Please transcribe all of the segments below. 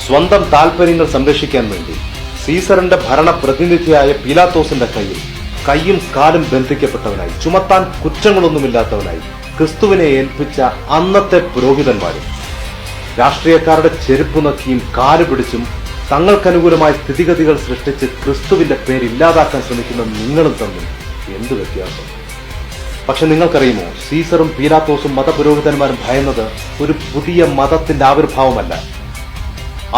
സ്വന്തം താൽപര്യങ്ങൾ സംരക്ഷിക്കാൻ വേണ്ടി സീസറിന്റെ ഭരണപ്രതിനിധിയായ പീലാത്തോസിന്റെ കൈയും കാലും ബന്ധിക്കപ്പെട്ടവനായി, ചുമത്താൻ കുറ്റങ്ങളൊന്നുമില്ലാത്തവനായി ക്രിസ്തുവിനെ ഏൽപ്പിച്ച അന്നത്തെ പുരോഹിതന്മാരും രാഷ്ട്രീയക്കാരുടെ ചെരുപ്പ് നക്കിയും കാലുപിടിച്ചും തങ്ങൾക്കനുകൂലമായ സ്ഥിതിഗതികൾ സൃഷ്ടിച്ച് ക്രിസ്തുവിന്റെ പേര് ഇല്ലാതാക്കാൻ ശ്രമിക്കുന്ന നിങ്ങളും തമ്മിൽ എന്ത് വ്യത്യാസം? പക്ഷെ നിങ്ങൾക്കറിയുമോ, സീസറും പീലാത്തോസും മതപുരോഹിതന്മാരും ഭയന്നത് ഒരു പുതിയ മതത്തിന്റെ ആവിർഭാവമല്ല.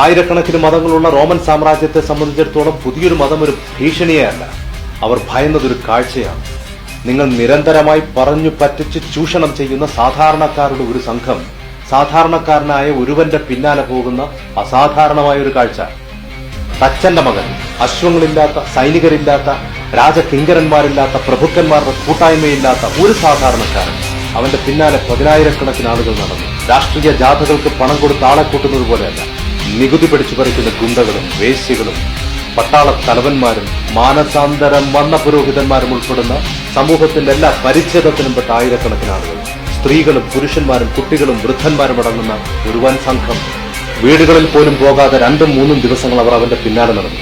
ആയിരക്കണക്കിന് മതങ്ങളുള്ള റോമൻ സാമ്രാജ്യത്തെ സംബന്ധിച്ചിടത്തോളം പുതിയൊരു മതം ഒരു ഭീഷണിയല്ല. അവർ ഭയന്നതൊരു കാഴ്ചയാണ്. നിങ്ങൾ നിരന്തരമായി പറഞ്ഞു പറ്റിച്ച് ചൂഷണം ചെയ്യുന്ന സാധാരണക്കാരുടെ ഒരു സംഘം സാധാരണക്കാരനായ ഒരുവന്റെ പിന്നാലെ പോകുന്ന അസാധാരണമായ ഒരു കാഴ്ച. തച്ചന്റെ മകൻ, അശ്വങ്ങളില്ലാത്ത, സൈനികരില്ലാത്ത, രാജകിങ്കരന്മാരില്ലാത്ത, പ്രഭുക്കന്മാരുടെ കൂട്ടായ്മയില്ലാത്ത ഒരു സാധാരണക്കാരൻ, അവന്റെ പിന്നാലെ 10,000-കണക്കിന് ആളുകൾ നടന്നു. രാഷ്ട്രീയ ജാഥകൾക്ക് പണം കൊടുത്ത് ആളെ കൂട്ടുന്നത് പോലെയല്ല. നികുതി പിടിച്ചു പറിക്കുന്ന ഗുണ്ടകളും വേശ്യകളും പട്ടാള തലവന്മാരും മാനസാന്തരം വന്ന പുരോഹിതന്മാരും ഉൾപ്പെടുന്ന സമൂഹത്തിന്റെ എല്ലാ പരിച്ഛേദത്തിനും പെട്ട ആയിരക്കണക്കിന് ആളുകൾ, സ്ത്രീകളും പുരുഷന്മാരും കുട്ടികളും വൃദ്ധന്മാരും അടങ്ങുന്ന ഒരു വൻ സംഘം. വീടുകളിൽ പോലും പോകാതെ 2-3 ദിവസങ്ങൾ അവർ അവന്റെ പിന്നാലെ നടന്നു.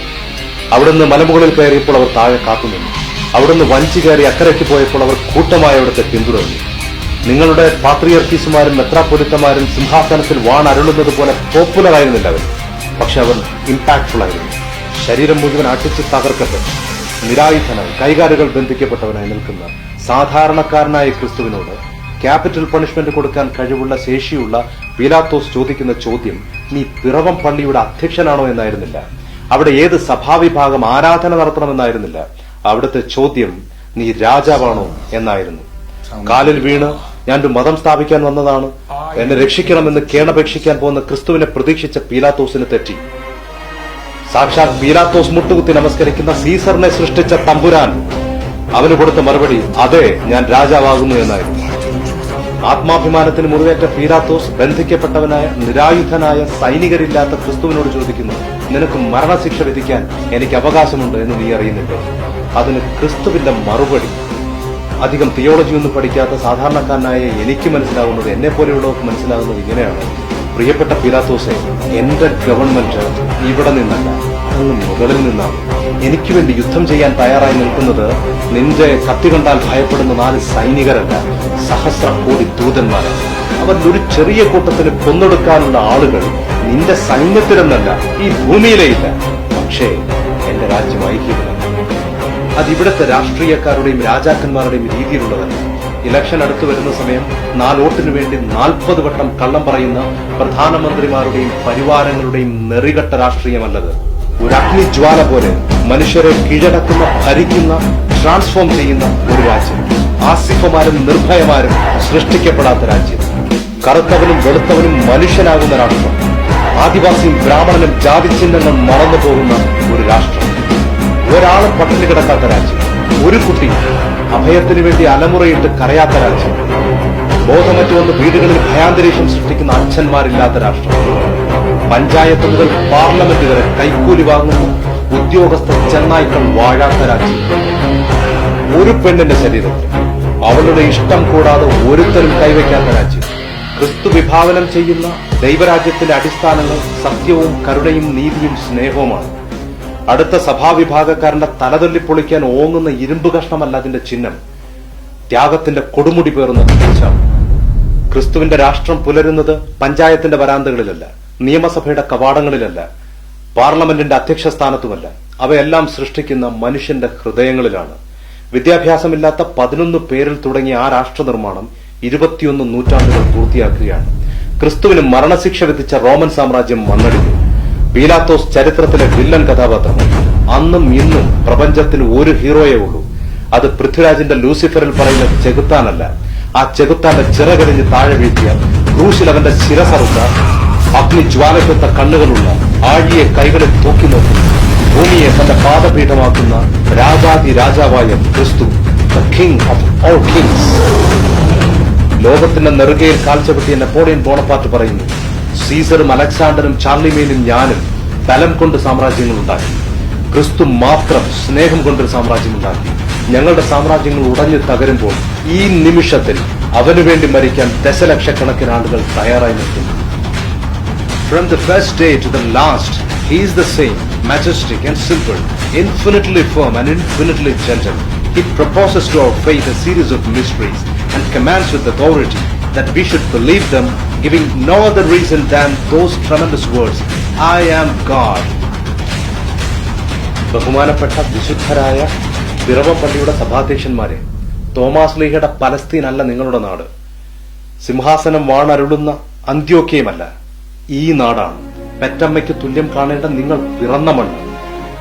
അവിടുന്ന് മലമുകളിൽ കയറിയപ്പോൾ അവർ താഴെ കാത്തുനിന്നു. അവിടുന്ന് വഞ്ചി കയറി അക്കരയ്ക്ക് പോയപ്പോൾ അവർ കൂട്ടമായി അവിടുത്തെ പിന്തുടർന്നു. നിങ്ങളുടെ പാത്രിയർക്കീസുമാരും മെത്രാപ്പൊലിത്തമാരും സിംഹാസനത്തിൽ വാണരുളുന്നത് പോലെ പോപ്പുലറായിരുന്നില്ല അവർ. പക്ഷെ അവർ ഇമ്പാക്ട്ഫുൾ ആയിരുന്നു. ശരീരം മുഴുവൻ അടിച്ച് തകർക്കപ്പെട്ടു, നിരായുധനായി, കൈകാലുകൾ ബന്ധിക്കപ്പെട്ടവനായി നിൽക്കുന്ന സാധാരണക്കാരനായ ക്രിസ്തുവിനോട് ക്യാപിറ്റൽ പണിഷ്മെന്റ് കൊടുക്കാൻ കഴിവുള്ള ശേഷിയുള്ള പീലാത്തോസ് ചോദിക്കുന്ന ചോദ്യം, നീ പിറവം പള്ളിയുടെ അധ്യക്ഷനാണോ എന്നായിരുന്നില്ല. അവിടെ ഏത് സഭാവിഭാഗം ആരാധന നടത്തണമെന്നായിരുന്നില്ല. അവിടുത്തെ ചോദ്യം, നീ രാജാവാണോ എന്നായിരുന്നു. കാലിൽ വീണ് ഞാനൊരു മതം സ്ഥാപിക്കാൻ വന്നതാണ്, എന്നെ രക്ഷിക്കണമെന്ന് കേണപേക്ഷിക്കാൻ പോകുന്ന ക്രിസ്തുവിനെ പ്രതീക്ഷിച്ച പീലാത്തോസിന് തെറ്റി. സാക്ഷാൽ പീലാത്തോസ് മുട്ടുകുത്തി നമസ്കരിക്കുന്ന സീസറിനെ സൃഷ്ടിച്ച തമ്പുരാൻ അവന് കൊടുത്ത മറുപടി, അതെ, ഞാൻ രാജാവാകുന്നു എന്നായിരുന്നു. ആത്മാഭിമാനത്തിന് മുറിവേറ്റ പീലാത്തോസ് ബന്ധിക്കപ്പെട്ടവനായ നിരായുധനായ സൈനികരില്ലാത്ത ക്രിസ്തുവിനോട് ചോദിക്കുന്നു, നിനക്ക് മരണശിക്ഷ വിധിക്കാൻ എനിക്ക് അവകാശമുണ്ട് എന്ന് നീ അറിയുന്നില്ലേ? അതിന് ക്രിസ്തുവിന്റെ മറുപടി അധികം തിയോളജിയൊന്നും പഠിക്കാത്ത സാധാരണക്കാരനായ എനിക്ക് മനസ്സിലാവുന്നത്, എന്നെ പോലെയുള്ളവർക്ക് മനസ്സിലാകുന്നത് ഇങ്ങനെയാണ്. പ്രിയപ്പെട്ട പീലാത്തോസെ, എന്റെ ഗവൺമെന്റ് ഇവിടെ നിന്നല്ല, അങ്ങ് മുകളിൽ നിന്നാണ്. എനിക്ക് വേണ്ടി യുദ്ധം ചെയ്യാൻ തയ്യാറായി നിൽക്കുന്നത് നിന്റെ കത്തി കണ്ടാൽ ഭയപ്പെടുന്ന 4 സൈനികരല്ല, സഹസ്രകോടി ദൂതന്മാരാണ്. അവരിൽ ഒരു ചെറിയ കൂട്ടത്തിന് കൊന്നൊടുക്കാനുള്ള ആളുകൾ നിന്റെ സൈന്യത്തിലെന്നല്ല, ഈ ഭൂമിയിലേ ഇല്ല. പക്ഷേ എന്റെ രാജ്യം ഐക്യമില്ല. അതിവിടുത്തെ രാഷ്ട്രീയക്കാരുടെയും രാജാക്കന്മാരുടെയും രീതിയിലുള്ളതല്ല. ഇലക്ഷൻ അടുത്തു വരുന്ന സമയം 4 വോട്ടിനു വേണ്ടി 40 വട്ടം കള്ളം പറയുന്ന പ്രധാനമന്ത്രിമാരുടെയും പരിവാരങ്ങളുടെയും നെറികെട്ട രാഷ്ട്രീയമല്ലത്. ഒരു അഗ്നിജ്വാല പോലെ മനുഷ്യരെ കീഴടക്കുന്ന, ഭരിക്കുന്ന, ട്രാൻസ്ഫോം ചെയ്യുന്ന ഒരു രാജ്യം. ആസിഫമാരും നിർഭയമാരും സൃഷ്ടിക്കപ്പെടാത്ത രാജ്യം. കറുത്തവനും വെളുത്തവനും മനുഷ്യനാകുന്ന രാഷ്ട്രം. ആദിവാസിയും ബ്രാഹ്മണനും ജാതിചിഹ്നങ്ങൾ മറന്നു പോകുന്ന ഒരു രാഷ്ട്രം. ഒരാളും പട്ടിണി കിടക്കാത്ത രാജ്യം. ഒരു കുട്ടി അഭയത്തിനു വേണ്ടി അലമുറയിട്ട് കരയാത്ത രാജ്യം. ബോധമറ്റുവന്ന് വീടുകളിൽ ഭയാന്തരീക്ഷം സൃഷ്ടിക്കുന്ന അച്ഛന്മാരില്ലാത്ത രാഷ്ട്രം. പഞ്ചായത്ത് മുതൽ പാർലമെന്റ് വരെ കൈക്കൂലി വാങ്ങുന്ന ഉദ്യോഗസ്ഥ ചെന്നായ്ക്കൾ വാഴാത്ത രാജ്യം. ഒരു പെണ്ണിന്റെ ശരീരത്തിൽ അവളുടെ ഇഷ്ടം കൂടാതെ ഒരുത്തരും കൈവയ്ക്കാത്ത രാജ്യം. ക്രിസ്തു വിഭാവനം ചെയ്യുന്ന ദൈവരാജ്യത്തിന്റെ അടിസ്ഥാനങ്ങൾ സത്യവും കരുണയും നീതിയും സ്നേഹവുമാണ്. അടുത്ത സഭാവിഭാഗക്കാരന്റെ തലതൊല്ലിപ്പൊളിക്കാൻ ഓങ്ങുന്ന ഇരുമ്പ് കഷ്ണമല്ല അതിന്റെ ചിഹ്നം, ത്യാഗത്തിന്റെ കൊടുമുടി പേറുന്ന തിരിച്ചാണ്. ക്രിസ്തുവിന്റെ രാഷ്ട്രം പുലരുന്നത് പഞ്ചായത്തിന്റെ വരാന്തകളിലല്ല, നിയമസഭയുടെ കവാടങ്ങളിലല്ല, പാർലമെന്റിന്റെ അധ്യക്ഷ സ്ഥാനത്തുമല്ല. അവയെല്ലാം സൃഷ്ടിക്കുന്ന മനുഷ്യന്റെ ഹൃദയങ്ങളിലാണ്. വിദ്യാഭ്യാസമില്ലാത്ത 11 പേരിൽ തുടങ്ങിയ ആ രാഷ്ട്ര നിർമ്മാണം 21 നൂറ്റാണ്ടുകൾ പൂർത്തിയാക്കുകയാണ്. ക്രിസ്തുവിന് മരണശിക്ഷ വിധിച്ച റോമൻ സാമ്രാജ്യം മണ്ണടിഞ്ഞു. പീലാത്തോസ് ചരിത്രത്തിലെ വില്ലൻ കഥാപാത്രമാണ്. അന്നും ഇന്നും പ്രപഞ്ചത്തിന് ഒരു ഹീറോയേ ഉള്ളൂ. അത് പൃഥ്വിരാജിന്റെ ലൂസിഫറിൽ പറയുന്ന ചെകുത്താനല്ല. ആ ചെകുത്താന്റെ ചിറകരിഞ്ഞ് താഴെ വീഴ്ത്തിയ, ക്രൂശിൽ അവന്റെ ശിരസറുത്ത, അഗ്നിജ്വാലക്കൊത്ത കണ്ണുകളുള്ള, ആഴിയെ കൈകളിൽ തൂക്കി നോക്കുന്ന, ഭൂമിയെ തന്റെ പാദപീഠമാക്കുന്ന രാജാതി രാജാവായ ക്രിസ്തു, the king of all Kings. ലോകത്തിന്റെ നെറുകയിൽ കാൽച്ചവിട്ടിയ നെപ്പോളിയൻ ബോണപ്പാർട്ട് പറയുന്നു, സീസറും അലക്സാണ്ടറും ചാർലിമേനും ഞാനും ബലം കൊണ്ട് സാമ്രാജ്യങ്ങൾ ഉണ്ടാക്കി. ക്രിസ്തു മാത്രം സ്നേഹം കൊണ്ടൊരു സാമ്രാജ്യം ഉണ്ടാക്കി. ഞങ്ങളുടെ സാമ്രാജ്യങ്ങൾ ഉടഞ്ഞു തകരുമ്പോൾ ഈ നിമിഷത്തിൽ അവനു വേണ്ടി മരിക്കാൻ ദശലക്ഷക്കണക്കിന് ആളുകൾ തയ്യാറായി നിൽക്കുന്നു. From the first day to the last, He is the same, majestic and simple, infinitely firm and infinitely gentle. He proposes to our faith a series of mysteries and commands with authority that we should believe them, giving no other reason than those tremendous words, I am God. ബഹുമാനപ്പെട്ട വിശുദ്ധരായ പിറവം പള്ളിയുടെ സഭാധ്യക്ഷന്മാരെ, Thomas ലീഹയുടെ Palestine അല്ല നിങ്ങളുടെ നാട്, സിംഹാസനം വാണരുളുന്ന അന്ത്യോക്യമല്ല, ഈ നാടാണ്. പെറ്റമ്മയ്ക്ക് തുല്യം കാണേണ്ട നിങ്ങൾ പിറന്ന മണ്ണ്.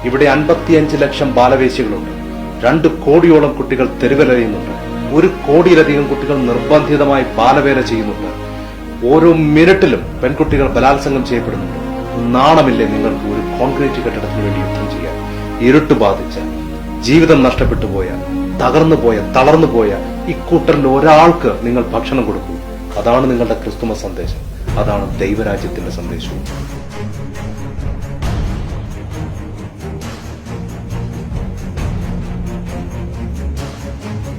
ഇവിടെ 55 ലക്ഷം ബാലവേശികളുണ്ട്. 2 കോടിയോളം കുട്ടികൾ തെരുവിലറിയുന്നുണ്ട്. 1 കോടിയിലധികം കുട്ടികൾ നിർബന്ധിതമായി ബാലവേല ചെയ്യുന്നുണ്ട്. ഓരോ മിനിറ്റിലും പെൺകുട്ടികൾ ബലാത്സംഗം ചെയ്യപ്പെടുന്നുണ്ട്. നാണമില്ലേ നിങ്ങൾക്ക് ഒരു കോൺക്രീറ്റ് കെട്ടിടത്തിന് വേണ്ടി യുദ്ധം ചെയ്യാൻ? ഇരുട്ട് ബാധിച്ച, ജീവിതം നഷ്ടപ്പെട്ടു പോയ, തളർന്നു പോയ ഇക്കൂട്ടറിൽ ഒരാൾക്ക് നിങ്ങൾ ഭക്ഷണം കൊടുക്കൂ. അതാണ് നിങ്ങളുടെ ക്രിസ്തുമസ് സന്ദേശം. അതാണ് ദൈവരാജ്യത്തിന്റെ സന്ദേശവും.